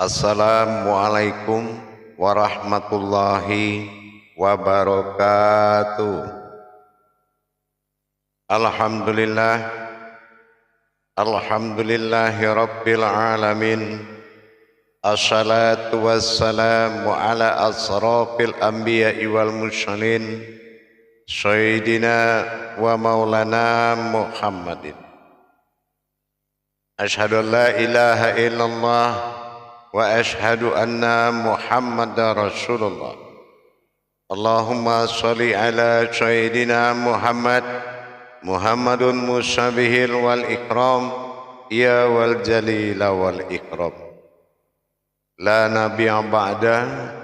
Assalamualaikum warahmatullahi wabarakatuh. Alhamdulillah, alhamdulillahi rabbil alamin. Assalatu wassalamu ala asrafil anbiya'i wal mursalin, sayyidina wa maulana Muhammadin. Ashhadu an la ilaha illallah wa ashhadu anna Muhammadar Rasulullah. Allahumma sholli ala sayyidina Muhammadun musabihil wal ikram, ya wal jalila wal ikram. La nabiyya ba'da,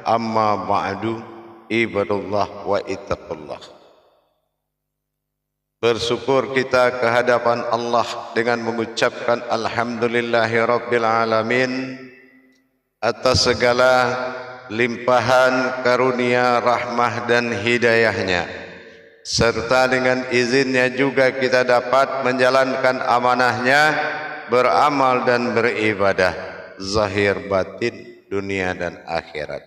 amma ba'du, ibadullah wa ittaqullah. Bersyukur kita ke hadapan Allah dengan mengucapkan alhamdulillahi rabbil alamin atas segala limpahan karunia, rahmah dan hidayahnya, serta dengan izinnya juga kita dapat menjalankan amanahnya, beramal dan beribadah zahir batin, dunia dan akhirat.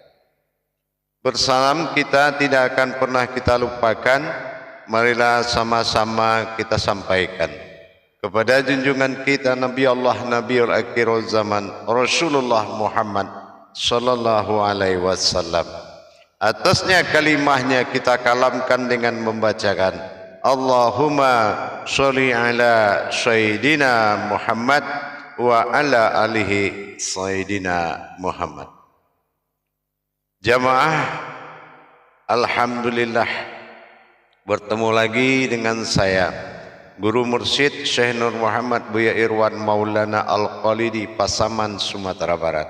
Bersalam kita tidak akan pernah kita lupakan. Marilah sama-sama kita sampaikan kepada junjungan kita Nabi Allah Nabiul Akhirul Zaman Rasulullah Muhammad sallallahu alaihi wasallam. Atasnya kalimahnya kita kalamkan dengan membacakan Allahumma sholli ala sayyidina Muhammad wa ala alihi sayyidina Muhammad. Jamaah, alhamdulillah bertemu lagi dengan saya, Guru Mursyid Syekh Nur Muhammad Buya Irwan Maulana Al-Khalidi, Pasaman, Sumatera Barat.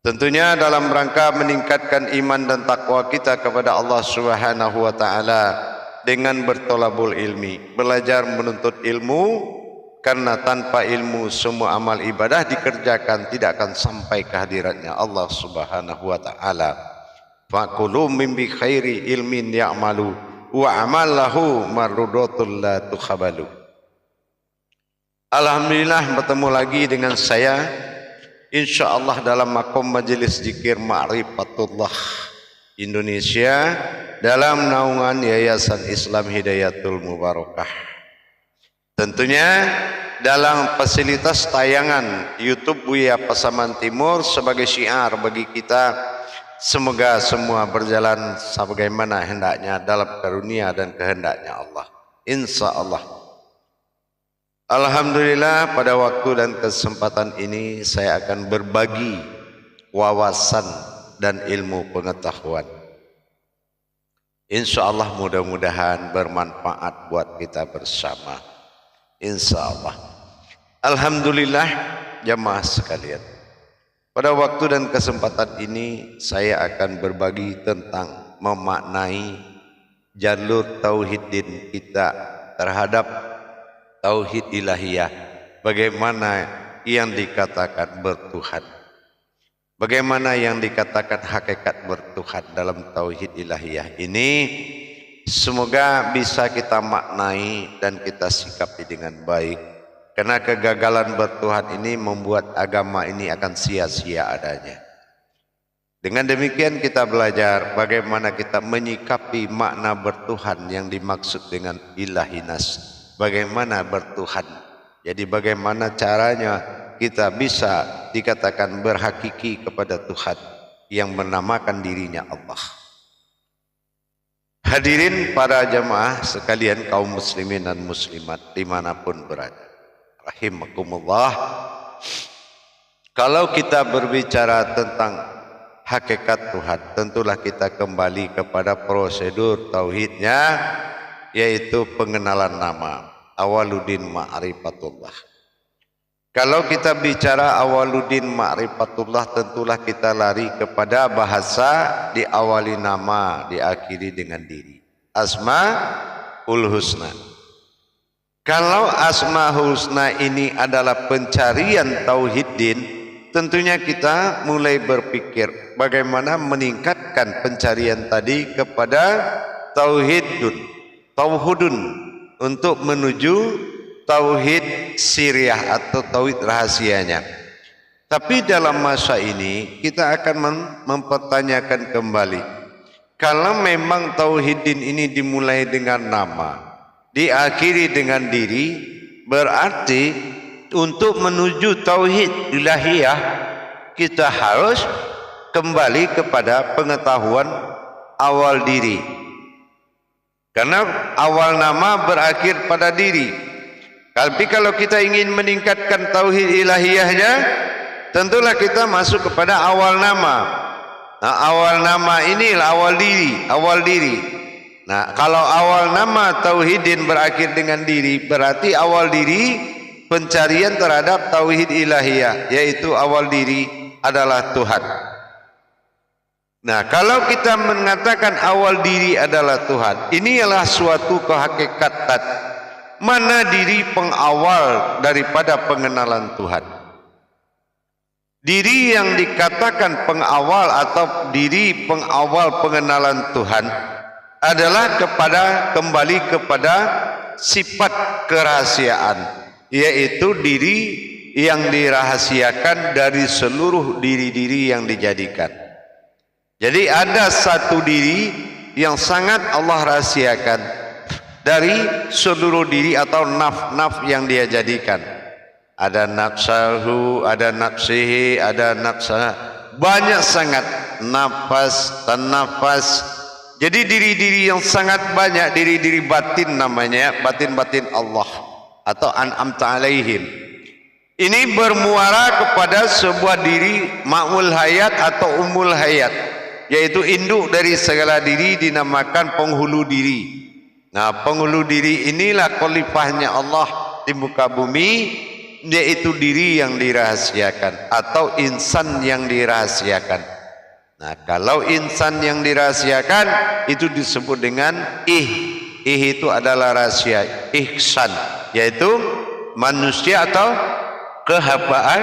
Tentunya dalam rangka meningkatkan iman dan takwa kita kepada Allah Subhanahu wa taala dengan bertolabul ilmi, belajar menuntut ilmu, karena tanpa ilmu semua amal ibadah dikerjakan tidak akan sampai kehadiratnya Allah Subhanahu wa taala. Faqulu min bi khairi ilmin ya'malu wa amalahu marrudatul la tukhabalu. Alhamdulillah bertemu lagi dengan saya, insyaallah dalam makom majelis zikir Ma'rifatullah Indonesia dalam naungan Yayasan Islam Hidayatul Mubarakah. Tentunya dalam fasilitas tayangan YouTube Buya Pasaman Timur sebagai syiar bagi kita. Semoga semua berjalan sebagaimana hendaknya dalam karunia dan kehendaknya Allah, insya Allah. Alhamdulillah, pada waktu dan kesempatan ini saya akan berbagi wawasan dan ilmu pengetahuan. Insya Allah mudah-mudahan bermanfaat buat kita bersama, insya Allah. Alhamdulillah, jamaah sekalian, pada waktu dan kesempatan ini saya akan berbagi tentang memaknai jalur tauhidin kita terhadap tauhid ilahiyah. Bagaimana yang dikatakan bertuhan, bagaimana yang dikatakan hakikat bertuhan dalam tauhid ilahiyah ini, semoga bisa kita maknai dan kita sikapi dengan baik. Karena kegagalan bertuhan ini membuat agama ini akan sia-sia adanya. Dengan demikian kita belajar bagaimana kita menyikapi makna bertuhan yang dimaksud dengan ilahinas. Bagaimana bertuhan. Jadi bagaimana caranya kita bisa dikatakan berhakiki kepada Tuhan yang menamakan dirinya Allah. Hadirin para jamaah sekalian, kaum muslimin dan muslimat dimanapun berada, rahimakumullah. Kalau kita berbicara tentang hakikat Tuhan, tentulah kita kembali kepada prosedur tauhidnya, yaitu pengenalan nama, awaluddin ma'rifatullah. Kalau kita bicara awaluddin ma'rifatullah, tentulah kita lari kepada bahasa diawali nama, diakhiri dengan diri, Asmaul Husna. Kalau Asmaul Husna ini adalah pencarian tauhidin, tentunya kita mulai berpikir bagaimana meningkatkan pencarian tadi kepada tauhidun untuk menuju tauhid siriyah atau tauhid rahasianya. Tapi dalam masa ini kita akan mempertanyakan kembali, kalau memang tauhidin ini dimulai dengan nama, diakhiri dengan diri, berarti untuk menuju tauhid ilahiyah kita harus kembali kepada pengetahuan awal diri. Karena awal nama berakhir pada diri. Tapi kalau kita ingin meningkatkan tauhid ilahiyahnya, tentulah kita masuk kepada awal nama. Nah, awal nama inilah awal diri. Nah, kalau awal nama tauhidin berakhir dengan diri, berarti awal diri pencarian terhadap tauhid ilahiyah, yaitu awal diri adalah Tuhan. Nah, kalau kita mengatakan awal diri adalah Tuhan, ini adalah suatu kehakikatan. Mana diri pengawal daripada pengenalan Tuhan? Diri yang dikatakan pengawal atau diri pengawal pengenalan Tuhan adalah kembali kepada sifat kerahasiaan, yaitu diri yang dirahasiakan dari seluruh diri-diri yang dijadikan. Jadi ada satu diri yang sangat Allah rahasiakan dari seluruh diri atau naf-naf yang dia jadikan. Ada nafsahu, ada nafsihi, ada nafsa, banyak sangat, nafas, tanafas. Jadi diri-diri yang sangat banyak, diri-diri batin namanya, batin-batin Allah atau an'amta alaihim. Ini bermuara kepada sebuah diri ma'ul hayat atau umul hayat, yaitu induk dari segala diri, dinamakan penghulu diri. Nah, penghulu diri inilah khalifahnya Allah di muka bumi, yaitu diri yang dirahasiakan atau insan yang dirahasiakan. Nah, kalau insan yang dirahasiakan itu disebut dengan itu adalah rahasia ihsan, yaitu manusia atau kehambaan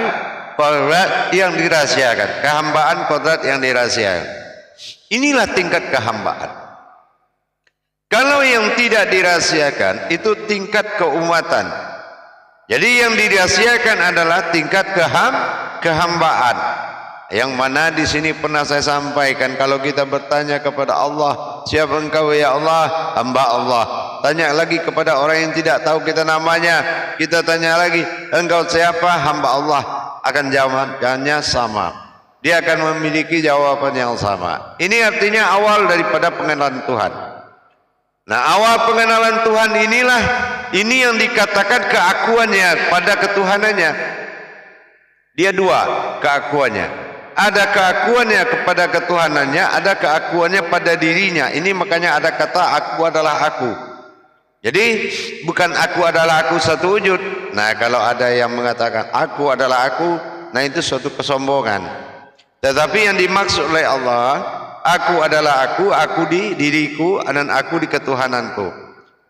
kodrat yang dirahasiakan, kehambaan kodrat yang dirahasiakan. Inilah tingkat kehambaan. Kalau yang tidak dirahasiakan itu tingkat keumatan. Jadi yang dirahasiakan adalah tingkat kehambaan. Yang mana di sini pernah saya sampaikan, kalau kita bertanya kepada Allah, siapa engkau ya Allah? Hamba Allah. Tanya lagi kepada orang yang tidak tahu kita namanya, kita tanya lagi, engkau siapa? Hamba Allah. Akan jawabannya sama. Dia akan memiliki jawaban yang sama. Ini artinya awal daripada pengenalan Tuhan. Nah, awal pengenalan Tuhan ini yang dikatakan keakuannya pada ketuhanannya. Dia dua keakuannya. Ada keakuannya kepada ketuhanannya, ada keakuannya pada dirinya. Ini makanya ada kata aku adalah aku. Jadi bukan aku adalah aku satu wujud. Nah, kalau ada yang mengatakan aku adalah aku, nah itu suatu kesombongan. Tetapi yang dimaksud oleh Allah, aku adalah aku di diriku dan aku di ketuhananku.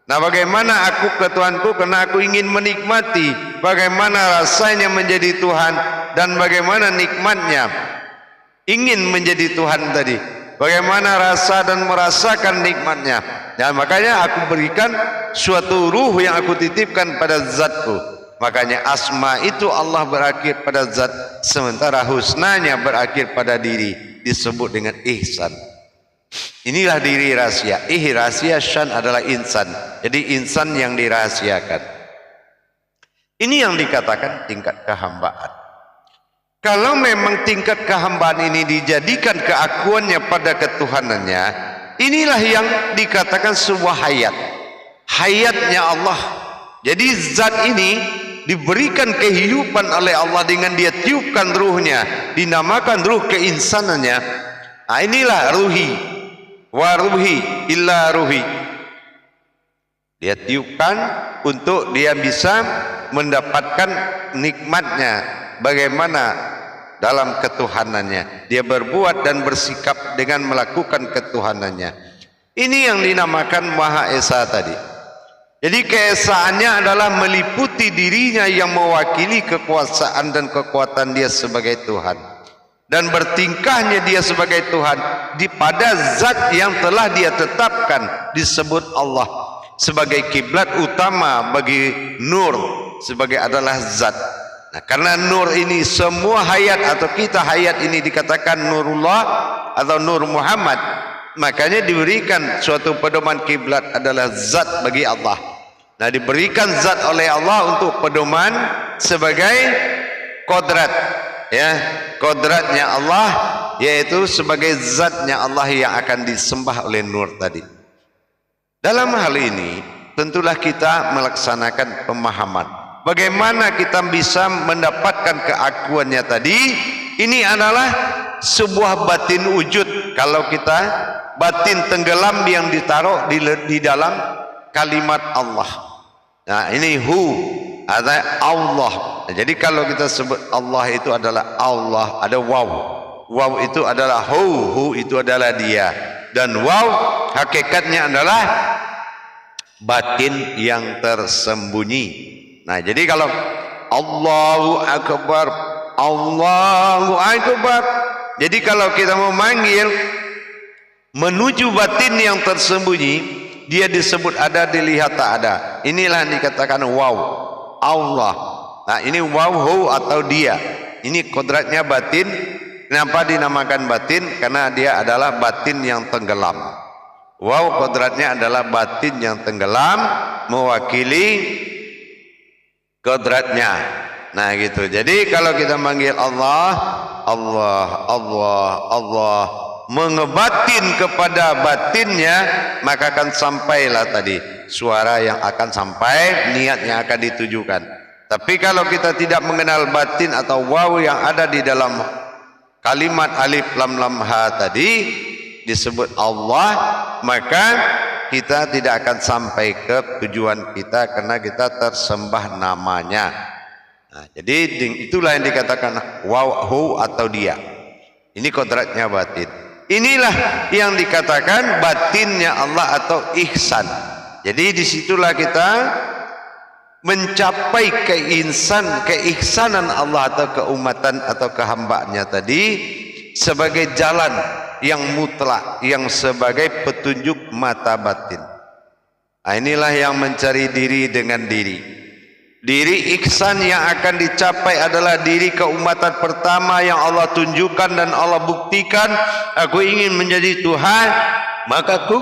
Nah, bagaimana aku ke Tuhanku? Karena aku ingin menikmati bagaimana rasanya menjadi Tuhan dan bagaimana nikmatnya ingin menjadi Tuhan tadi. Bagaimana rasa dan merasakan nikmatnya. Dan makanya aku berikan suatu ruh yang aku titipkan pada zatku. Makanya asma itu Allah berakhir pada zat, sementara husnanya berakhir pada diri, disebut dengan ihsan. Inilah diri rahasia. Rahasia, syan adalah insan. Jadi insan yang dirahasiakan. Ini yang dikatakan tingkat kehambaan. Kalau memang tingkat kehambaan ini dijadikan keakuannya pada ketuhanannya, inilah yang dikatakan sebuah hayat. Hayatnya Allah. Jadi zat ini diberikan kehidupan oleh Allah dengan dia tiupkan ruhnya, dinamakan ruh keinsanannya. Nah, inilah ruhi. Wa ruhi illa ruhi. Dia tiupkan untuk dia bisa mendapatkan nikmatnya. Bagaimana dalam ketuhanannya dia berbuat dan bersikap dengan melakukan ketuhanannya. Ini yang dinamakan Maha Esa tadi. Jadi keesaannya adalah meliputi dirinya yang mewakili kekuasaan dan kekuatan dia sebagai Tuhan, dan bertingkahnya dia sebagai Tuhan pada zat yang telah dia tetapkan, disebut Allah sebagai kiblat utama bagi nur, sebagai adalah zat. Nah, karena nur ini semua hayat atau kita hayat ini dikatakan nurullah atau nur Muhammad, makanya diberikan suatu pedoman kiblat adalah zat bagi Allah. Nah, diberikan zat oleh Allah untuk pedoman sebagai kodrat, ya, kodratnya Allah, yaitu sebagai zatnya Allah yang akan disembah oleh nur tadi. Dalam hal ini tentulah kita melaksanakan pemahaman bagaimana kita bisa mendapatkan keakuannya tadi. Ini adalah sebuah batin wujud. Kalau kita batin tenggelam yang ditaruh di dalam kalimat Allah. Nah, ini hu ada Allah. Nah, jadi kalau kita sebut Allah itu adalah Allah, ada waw. Waw itu adalah hu itu adalah dia. Dan waw hakikatnya adalah batin yang tersembunyi. Nah, jadi kalau Allahu Akbar, Allahu Akbar, jadi kalau kita mau manggil menuju batin yang tersembunyi, dia disebut ada, dilihat tak ada. Inilah yang dikatakan waw, Allah. Nah, ini waw hu atau dia. Ini kodratnya batin. Kenapa dinamakan batin? Karena dia adalah batin yang tenggelam. Waw kodratnya adalah batin yang tenggelam, mewakili kodratnya. Nah, gitu. Jadi kalau kita manggil Allah, Allah, Allah, Allah, mengebatin kepada batinnya, maka akan sampailah tadi suara yang akan sampai, niat yang akan ditujukan. Tapi kalau kita tidak mengenal batin atau waw yang ada di dalam kalimat alif lam lam ha tadi disebut Allah, maka kita tidak akan sampai ke tujuan kita karena kita tersembah namanya. Nah, jadi itulah yang dikatakan waw hu atau dia. Ini kodratnya batin. Inilah yang dikatakan batinnya Allah atau ihsan. Jadi disitulah kita mencapai keihsanan Allah atau keumatan atau kehambanya tadi sebagai jalan yang mutlak, yang sebagai petunjuk mata batin. Nah, inilah yang mencari diri dengan diri. Diri ihsan yang akan dicapai adalah diri keumatan pertama yang Allah tunjukkan dan Allah buktikan. Aku ingin menjadi Tuhan, maka ku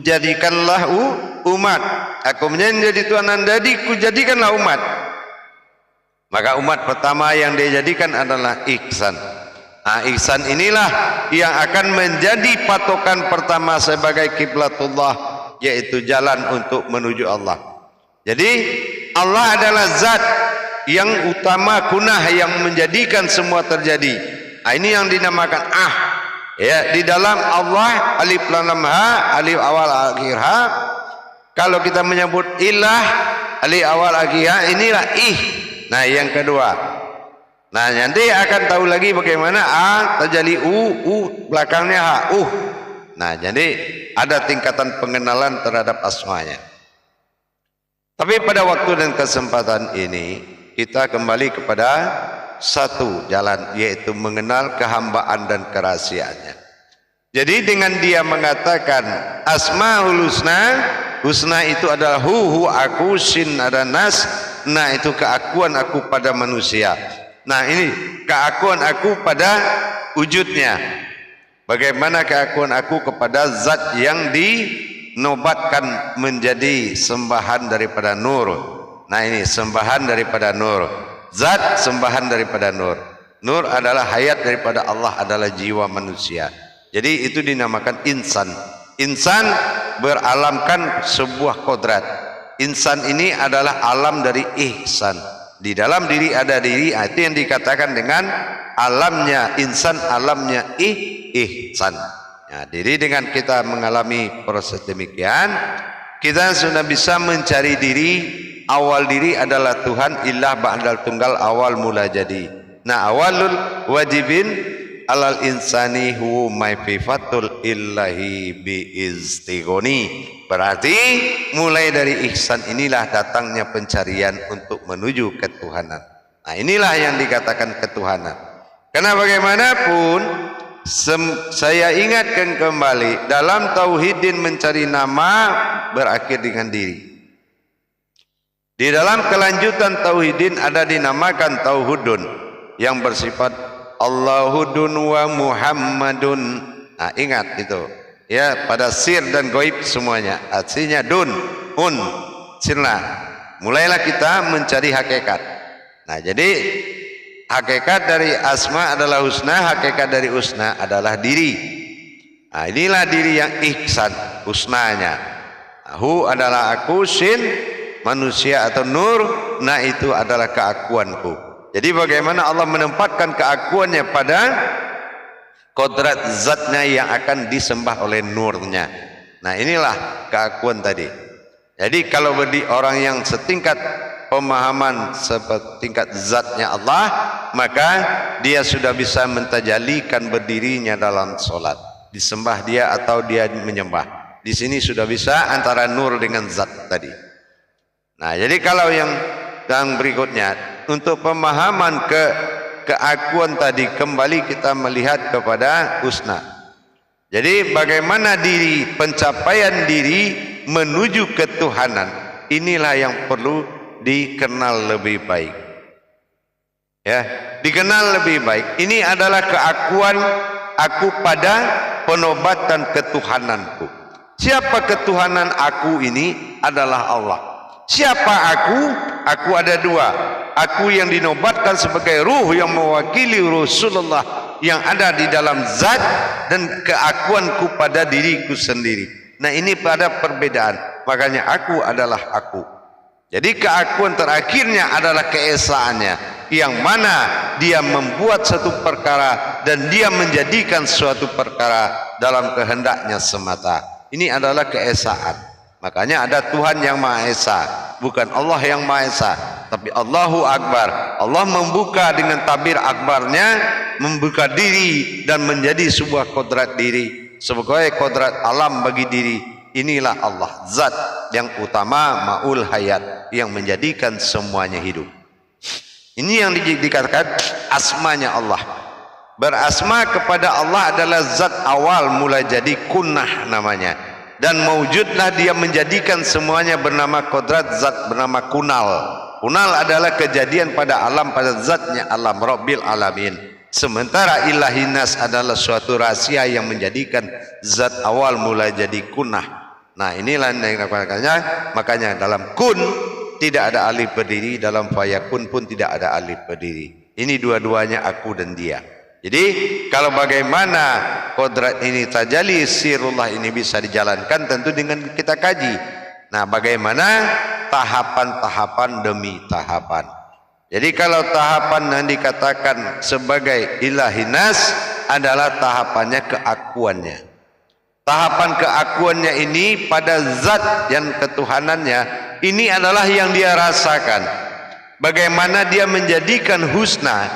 jadikanlah umat. Aku menjadi Tuhan dan ku jadikanlah umat. Maka umat pertama yang dia jadikan adalah ihsan. Nah, ihsan inilah yang akan menjadi patokan pertama sebagai kiblatullah, yaitu jalan untuk menuju Allah. Jadi Allah adalah zat yang utama kunah yang menjadikan semua terjadi. Nah, ini yang dinamakan ya, di dalam Allah alif lam lam ha, alif awal akhir ha. Kalau kita menyebut ilah alif awal akhir ha, inilah ih. Nah, yang kedua. Nah, nanti akan tahu lagi bagaimana terjadi belakangnya ha, Nah, jadi ada tingkatan pengenalan terhadap asmanya. Tapi pada waktu dan kesempatan ini kita kembali kepada satu jalan, yaitu mengenal kehambaan dan kerahasiaannya. Jadi dengan dia mengatakan Asmaul Husna, husna itu adalah hu aku, sin ada nas, nah itu keakuan aku pada manusia. Nah, ini keakuan aku pada wujudnya. Bagaimana keakuan aku kepada zat yang dinobatkan menjadi sembahan daripada nur. Nah, ini sembahan daripada nur. Zat sembahan daripada nur. Nur adalah hayat daripada Allah, adalah jiwa manusia. Jadi itu dinamakan insan. Insan beralamkan sebuah kodrat. Insan ini adalah alam dari ihsan. Di dalam diri ada diri, itu yang dikatakan dengan alamnya insan, alamnya ihsan. Ya, jadi dengan kita mengalami proses demikian, kita sudah bisa mencari diri. Awal diri adalah Tuhan, ilah ba'dal tunggal, awal mula jadi. Nah, awalul wajibin alal insani huwa maififatul illahi biiztigoni. Berarti mulai dari ihsan inilah datangnya pencarian untuk menuju ketuhanan. Nah, inilah yang dikatakan ketuhanan. Karena bagaimanapun saya ingatkan kembali, dalam tauhidin mencari nama berakhir dengan diri. Di dalam kelanjutan tauhidin ada dinamakan tauhudun yang bersifat Allahudun wa Muhammadun. Nah, ingat itu. Ya, pada sir dan goib semuanya. Artinya dun, sirna. Mulailah kita mencari hakikat. Nah, jadi hakikat dari asma adalah husna, hakikat dari husna adalah diri. Nah, inilah diri yang ihsan, husnanya. Hu adalah aku, sin manusia atau nur, nah itu adalah keakuanku. Jadi bagaimana Allah menempatkan keakuannya pada kodrat zatnya yang akan disembah oleh nurnya. Nah, inilah keakuan tadi. Jadi kalau bagi orang yang setingkat pemahaman setingkat zatnya Allah, maka dia sudah bisa mentajalikan berdirinya dalam solat, disembah dia atau dia menyembah. Di sini sudah bisa antara nur dengan zat tadi. Nah, jadi kalau yang berikutnya untuk pemahaman keakuan tadi, kembali kita melihat kepada husna. Jadi bagaimana diri, pencapaian diri menuju ketuhanan, inilah yang perlu dikenal lebih baik. Ya, dikenal lebih baik. Ini adalah keakuan aku pada penobatan ketuhananku. Siapa ketuhanan aku ini? Adalah Allah. Siapa aku? Aku ada dua. Aku yang dinobatkan sebagai ruh yang mewakili Rasulullah yang ada di dalam zat, dan keakuanku pada diriku sendiri. Nah, ini pada perbedaan. Makanya aku adalah aku. Jadi keakuan terakhirnya adalah keesaannya, yang mana dia membuat satu perkara dan dia menjadikan suatu perkara dalam kehendaknya semata. Ini adalah keesaan. Makanya ada Tuhan yang Maha Esa, bukan Allah yang Maha Esa, tapi Allahu Akbar. Allah membuka dengan tabir akbarnya, membuka diri dan menjadi sebuah kodrat diri, sebagai kodrat alam bagi diri. Inilah Allah, zat yang utama, ma'ul hayat, yang menjadikan semuanya hidup. Ini yang dikatakan asmanya Allah. Berasma kepada Allah adalah zat awal mula jadi, kunnah namanya. Dan mewujudlah dia menjadikan semuanya bernama kodrat, zat bernama kunal. Kunal adalah kejadian pada alam, pada zatnya alam, Rabbil Alamin. Sementara ilahinas adalah suatu rahasia yang menjadikan zat awal mulai jadi kunnah. Nah, inilah yang makanya dalam kun tidak ada alif berdiri, dalam fayakun pun tidak ada alif berdiri. Ini dua-duanya aku dan dia. Jadi kalau bagaimana kodrat ini tajalli sirullah ini bisa dijalankan, tentu dengan kita kaji. Nah, bagaimana tahapan-tahapan demi tahapan. Jadi kalau tahapan yang dikatakan sebagai ilahinas adalah tahapannya keakuannya. Tahapan keakuannya ini pada zat yang ketuhanannya, ini adalah yang dia rasakan. Bagaimana dia menjadikan husna,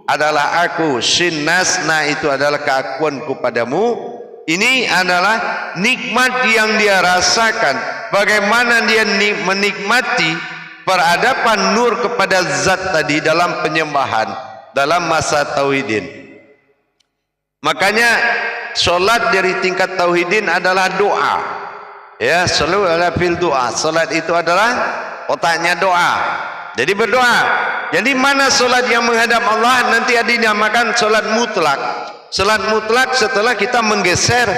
adalah aku, sinnas, nah itu adalah keakuanku padamu. Ini adalah nikmat yang dia rasakan. Bagaimana dia menikmati peradaban nur kepada zat tadi dalam penyembahan, dalam masa tauhidin. Makanya solat dari tingkat tauhidin adalah doa. Ya, selalu adalah fil doa. Solat itu adalah otaknya doa. Jadi berdoa. Jadi mana solat yang menghadap Allah? Nanti dinamakan solat mutlak. Solat mutlak setelah kita menggeser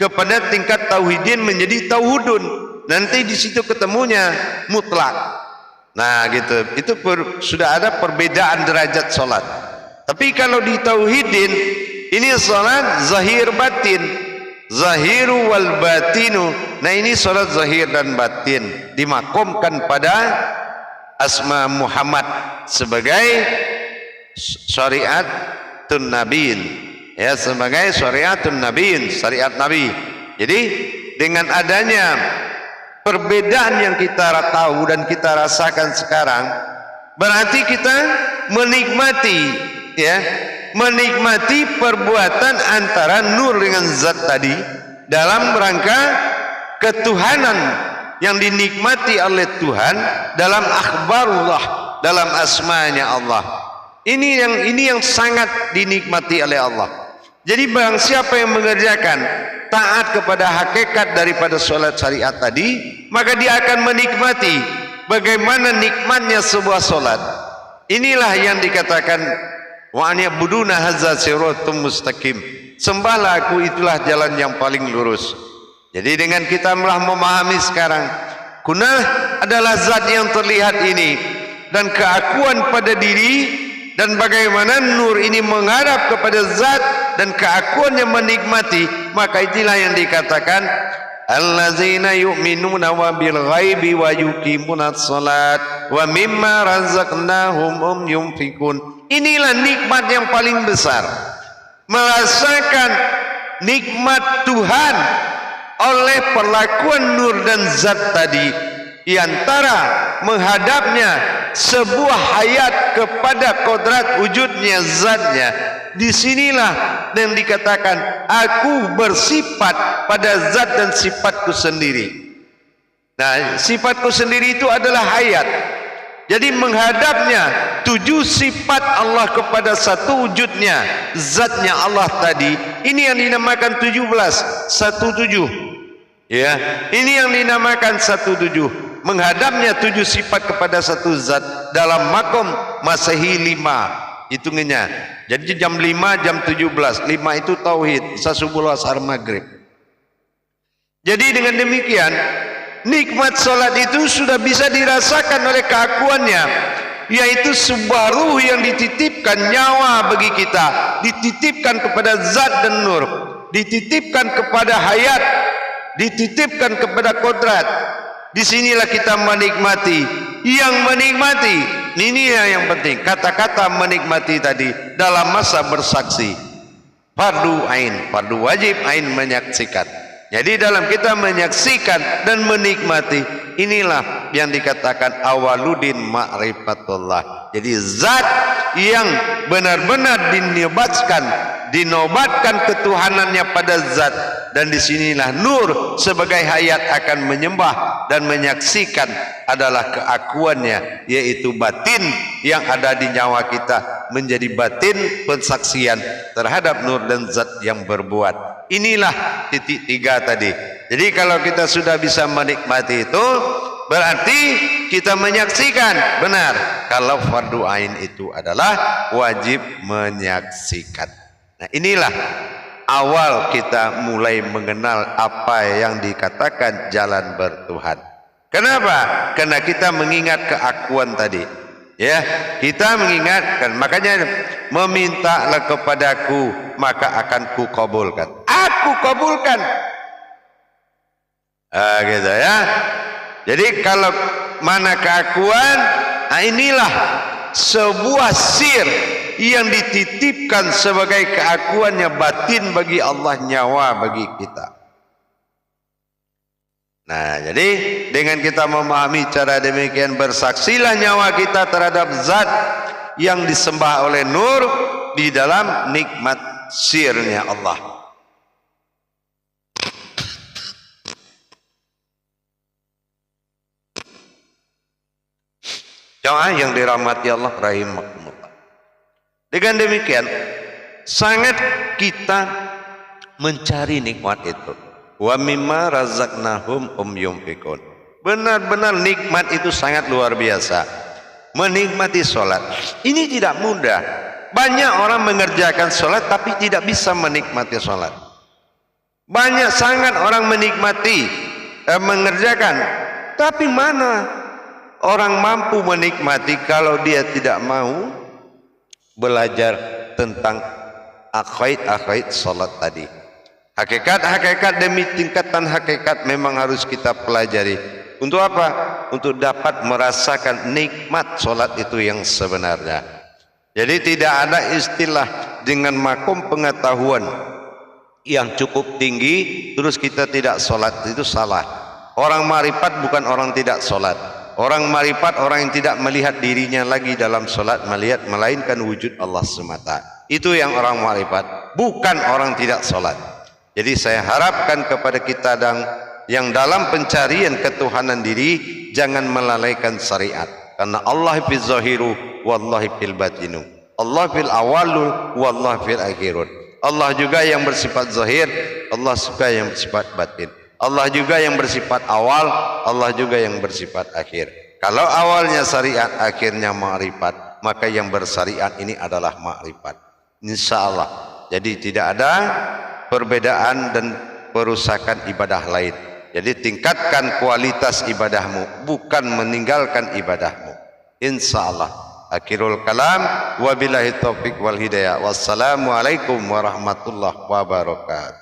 kepada tingkat tauhidin menjadi tauhudun. Nanti di situ ketemunya mutlak. Nah, gitu. Itu sudah ada perbedaan derajat solat. Tapi kalau di tauhidin, ini solat zahir batin. Zahiru wal batinu. Nah, ini solat zahir dan batin dimakomkan pada asma Muhammad sebagai syariatun nabiin, ya, sebagai syariatun nabiin, syariat nabi. Jadi dengan adanya perbedaan yang kita tahu dan kita rasakan sekarang, berarti kita menikmati, ya, menikmati perbuatan antara nur dengan zat tadi dalam rangka ketuhanan yang dinikmati oleh Tuhan dalam akhbarullah, dalam asmanya Allah. Ini yang sangat dinikmati oleh Allah. Jadi barang siapa yang mengerjakan taat kepada hakikat daripada solat syariat tadi, maka dia akan menikmati bagaimana nikmatnya sebuah solat. Inilah yang dikatakan wa an ya'buduna hadza siratum mustaqim. Sembahlah aku, itulah jalan yang paling lurus. Jadi dengan kita telah memahami sekarang kunah adalah zat yang terlihat ini dan keakuan pada diri, dan bagaimana nur ini menghadap kepada zat dan keakuannya menikmati, maka itulah yang dikatakan allazina yu'minuna wa bil ghaibi wa yuqimunas salat wa mimma razaqnahum yunfikun. Inilah nikmat yang paling besar, merasakan nikmat Tuhan oleh perlakuan nur dan zat tadi, di antara menghadapnya sebuah hayat kepada kodrat wujudnya zatnya. Disinilah yang dikatakan aku bersifat pada zat dan sifatku sendiri. Nah, sifatku sendiri itu adalah hayat. Jadi menghadapnya 7 sifat Allah kepada satu wujudnya, zatnya Allah tadi, ini yang dinamakan 17. Ya, ini yang dinamakan 17. Menghadapnya 7 sifat kepada satu zat dalam makom Masehi 5 hitungannya. Jadi jam 5 jam 17. 5 itu tauhid, isa subuh asar maghrib. Jadi dengan demikian nikmat salat itu sudah bisa dirasakan oleh keakuannya, yaitu sebuah ruh yang dititipkan nyawa bagi kita, dititipkan kepada zat dan nur, dititipkan kepada hayat, dititipkan kepada kodrat. Disinilah kita menikmati. Yang menikmati, ini yang penting. Kata-kata menikmati tadi dalam masa bersaksi, fardu ain, fardu wajib ain menyaksikan. Jadi dalam kita menyaksikan dan menikmati, inilah yang dikatakan awaludin ma'rifatullah. Jadi zat yang benar-benar dinobatkan ketuhanannya pada zat, dan disinilah nur sebagai hayat akan menyembah dan menyaksikan adalah keakuannya, yaitu batin yang ada di nyawa kita menjadi batin pensaksian terhadap nur dan zat yang berbuat. Inilah titik 3 tadi. Jadi kalau kita sudah bisa menikmati itu, berarti kita menyaksikan benar kalau fardu ain itu adalah wajib menyaksikan. Nah, inilah awal kita mulai mengenal apa yang dikatakan jalan bertuhan. Kenapa? Karena kita mengingat keakuan tadi. Ya, kita mengingatkan, makanya memintalah kepadaku maka akan ku kabulkan. Aku kabulkan. Gitu ya. Jadi kalau mana keakuan, inilah sebuah sir yang dititipkan sebagai keakuannya batin bagi Allah, nyawa bagi kita. Nah, jadi dengan kita memahami cara demikian, bersaksilah nyawa kita terhadap zat yang disembah oleh nur di dalam nikmat sirnya Allah. Jamaah yang dirahmati Allah rahimakumullah. Dengan demikian sangat kita mencari nikmat itu. Wa mimma razaqnahum yunfikun. Benar-benar nikmat itu sangat luar biasa. Menikmati sholat ini tidak mudah. Banyak orang mengerjakan sholat tapi tidak bisa menikmati sholat. Banyak sangat orang menikmati mengerjakan, tapi mana orang mampu menikmati kalau dia tidak mau belajar tentang akhaid sholat tadi. Hakikat demi tingkatan hakikat memang harus kita pelajari. Untuk apa? Untuk dapat merasakan nikmat sholat itu yang sebenarnya. Jadi tidak ada istilah dengan makom pengetahuan yang cukup tinggi terus kita tidak sholat, itu salah. Orang marifat bukan orang tidak sholat. Orang marifat orang yang tidak melihat dirinya lagi dalam sholat, melainkan wujud Allah semata. Itu yang orang marifat, bukan orang tidak sholat. Jadi saya harapkan kepada kita yang dalam pencarian ketuhanan diri, jangan melalaikan syariat. Karena Allah fil zahiru, wallahi fil batinu. Allah fil awalul, wallahi fil akhirun. Allah juga yang bersifat zahir, Allah juga yang bersifat batin. Allah juga yang bersifat awal, Allah juga yang bersifat akhir. Kalau awalnya syariat, akhirnya ma'rifat, maka yang bersyariat ini adalah ma'rifat. Insyaallah. Jadi tidak ada perbedaan dan perusakan ibadah lain. Jadi tingkatkan kualitas ibadahmu, bukan meninggalkan ibadahmu. Insyaallah. Akhirul kalam, wabillahi taufiq wal hidayah. Wassalamualaikum warahmatullahi wabarakatuh.